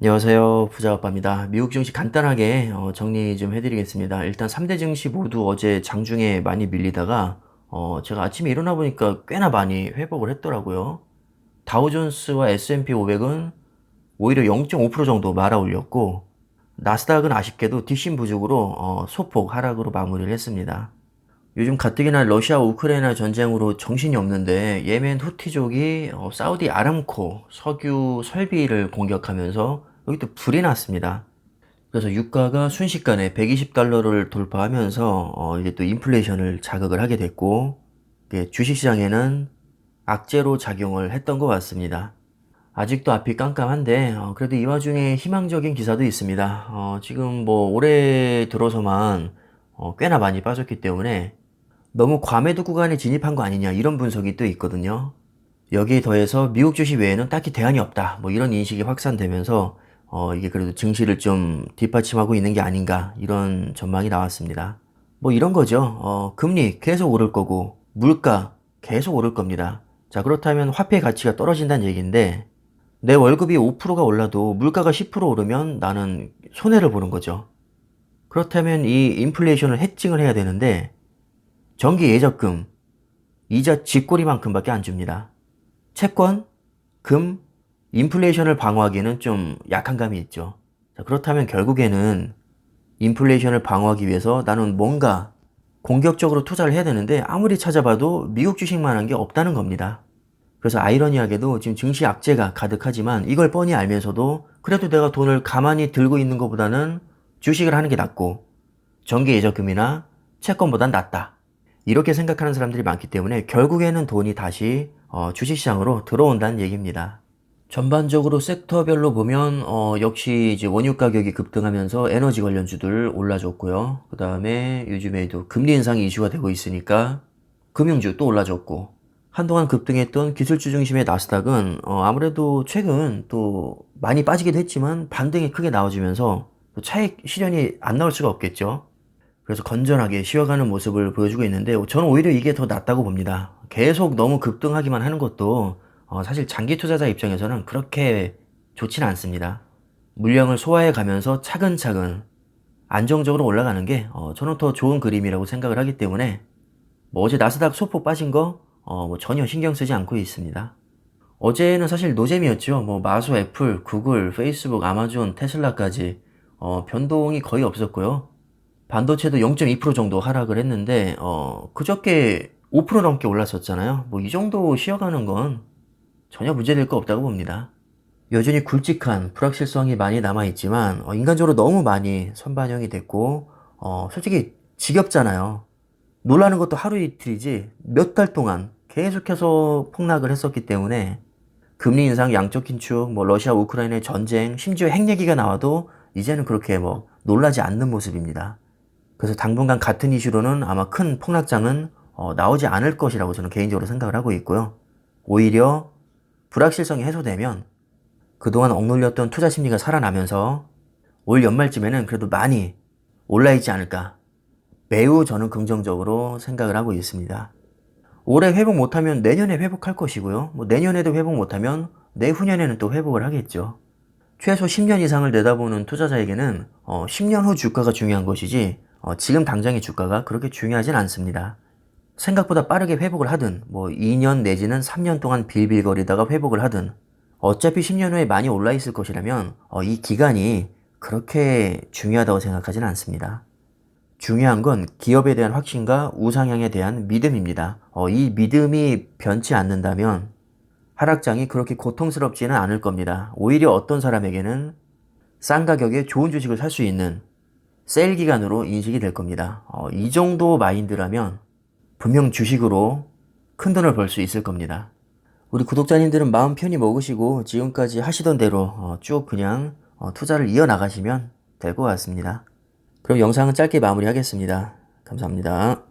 안녕하세요. 부자아빠입니다. 미국 증시 간단하게 정리 좀 해드리겠습니다. 일단 3대 증시 모두 어제 장중에 많이 밀리다가 제가 아침에 일어나 보니까 꽤나 많이 회복을 했더라고요. 다우존스와 S&P 500은 오히려 0.5% 정도 말아 올렸고, 나스닥은 아쉽게도 뒷심 부족으로 소폭 하락으로 마무리를 했습니다. 요즘 가뜩이나 러시아 우크라이나 전쟁으로 정신이 없는데, 예멘 후티족이 사우디 아람코 석유 설비를 공격하면서 여기 또 불이 났습니다. 그래서 유가가 순식간에 120달러를 돌파하면서 이제 또 인플레이션을 자극을 하게 됐고, 주식시장에는 악재로 작용을 했던 것 같습니다. 아직도 앞이 깜깜한데 그래도 이 와중에 희망적인 기사도 있습니다. 지금 뭐 올해 들어서만 꽤나 많이 빠졌기 때문에 너무 과매도 구간에 진입한 거 아니냐, 이런 분석이 또 있거든요. 여기에 더해서 미국 주식 외에는 딱히 대안이 없다, 뭐 이런 인식이 확산되면서 이게 그래도 증시를 좀 뒷받침하고 있는 게 아닌가, 이런 전망이 나왔습니다. 뭐 이런 거죠. 금리 계속 오를 거고 물가 계속 오를 겁니다. 자, 그렇다면 화폐 가치가 떨어진다는 얘기인데, 내 월급이 5%가 올라도 물가가 10% 오르면 나는 손해를 보는 거죠. 그렇다면 이 인플레이션을 해칭을 해야 되는데, 정기 예적금 이자 쥐꼬리만큼밖에 안 줍니다. 채권, 금, 인플레이션을 방어하기에는 좀 약한 감이 있죠. 자, 그렇다면 결국에는 인플레이션을 방어하기 위해서 나는 뭔가 공격적으로 투자를 해야 되는데, 아무리 찾아봐도 미국 주식만 한 게 없다는 겁니다. 그래서 아이러니하게도 지금 증시 악재가 가득하지만 이걸 뻔히 알면서도 그래도 내가 돈을 가만히 들고 있는 것보다는 주식을 하는 게 낫고 정기 예적금이나 채권보단 낫다, 이렇게 생각하는 사람들이 많기 때문에 결국에는 돈이 다시 주식시장으로 들어온다는 얘기입니다. 전반적으로 섹터별로 보면 역시 이제 원유 가격이 급등하면서 에너지 관련주들 올라줬고요. 그 다음에 요즘에도 금리 인상이 이슈가 되고 있으니까 금융주 또 올라줬고, 한동안 급등했던 기술주 중심의 나스닥은 아무래도 최근 또 많이 빠지기도 했지만 반등이 크게 나와주면서 또 차익 실현이 안 나올 수가 없겠죠. 그래서 건전하게 쉬어가는 모습을 보여주고 있는데, 저는 오히려 이게 더 낫다고 봅니다. 계속 너무 급등하기만 하는 것도 사실 장기 투자자 입장에서는 그렇게 좋지는 않습니다. 물량을 소화해 가면서 차근차근 안정적으로 올라가는 게 저는 더 좋은 그림이라고 생각을 하기 때문에, 뭐 어제 나스닥 소폭 빠진 거 뭐 전혀 신경 쓰지 않고 있습니다. 어제는 사실 노잼이었죠. 뭐 마소, 애플, 구글, 페이스북, 아마존, 테슬라까지 변동이 거의 없었고요. 반도체도 0.2% 정도 하락을 했는데 그저께 5% 넘게 올랐었잖아요. 뭐 이 정도 쉬어가는 건 전혀 문제될 거 없다고 봅니다. 여전히 굵직한 불확실성이 많이 남아있지만 인간적으로 너무 많이 선반영이 됐고 솔직히 지겹잖아요. 놀라는 것도 하루 이틀이지 몇 달 동안 계속해서 폭락을 했었기 때문에, 금리 인상, 양적 긴축, 뭐 러시아 우크라이나의 전쟁, 심지어 핵 얘기가 나와도 이제는 그렇게 뭐 놀라지 않는 모습입니다. 그래서 당분간 같은 이슈로는 아마 큰 폭락장은 나오지 않을 것이라고 저는 개인적으로 생각을 하고 있고요. 오히려 불확실성이 해소되면 그동안 억눌렸던 투자 심리가 살아나면서 올 연말쯤에는 그래도 많이 올라있지 않을까, 매우 저는 긍정적으로 생각을 하고 있습니다. 올해 회복 못하면 내년에 회복할 것이고요. 뭐 내년에도 회복 못하면 내후년에는 또 회복을 하겠죠. 최소 10년 이상을 내다보는 투자자에게는 10년 후 주가가 중요한 것이지 지금 당장의 주가가 그렇게 중요하진 않습니다. 생각보다 빠르게 회복을 하든 뭐 2년 내지는 3년 동안 빌빌거리다가 회복을 하든 어차피 10년 후에 많이 올라 있을 것이라면 이 기간이 그렇게 중요하다고 생각하진 않습니다. 중요한 건 기업에 대한 확신과 우상향에 대한 믿음입니다. 이 믿음이 변치 않는다면 하락장이 그렇게 고통스럽지는 않을 겁니다. 오히려 어떤 사람에게는 싼 가격에 좋은 주식을 살 수 있는 세일 기간으로 인식이 될 겁니다. 이 정도 마인드라면 분명 주식으로 큰 돈을 벌 수 있을 겁니다. 우리 구독자님들은 마음 편히 먹으시고 지금까지 하시던 대로 쭉 그냥 투자를 이어나가시면 될 것 같습니다. 그럼 영상은 짧게 마무리하겠습니다. 감사합니다.